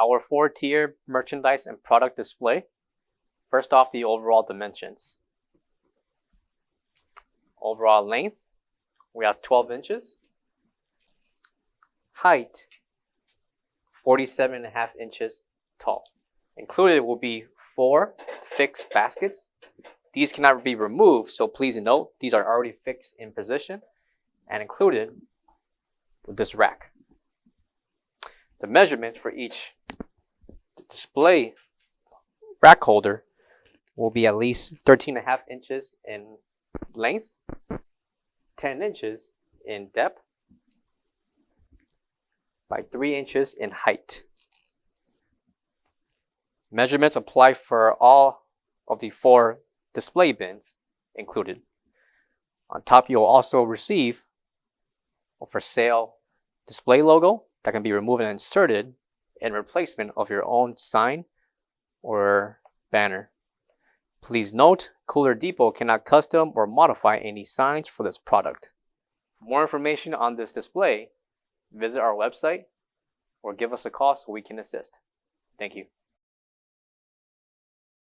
our 4-tier merchandise and product display. First off, the overall dimensions. Overall length, we have 12 inches. Height, 47.5 inches tall. Included will be 4 fixed baskets. These cannot be removed, so please note these are already fixed in position and included with this rack. The measurements for each display rack holder will be at least 13.5 inches in length, 10 inches in depth, by 3 inches in height. Measurements apply for all of the 4 display bins included. On top, you'll also receive a for sale display logo that can be removed and inserted in replacement of your own sign or banner. Please note, Cooler Depot cannot custom or modify any signs for this product. For more information on this display, visit our website or give us a call so we can assist. Thank you.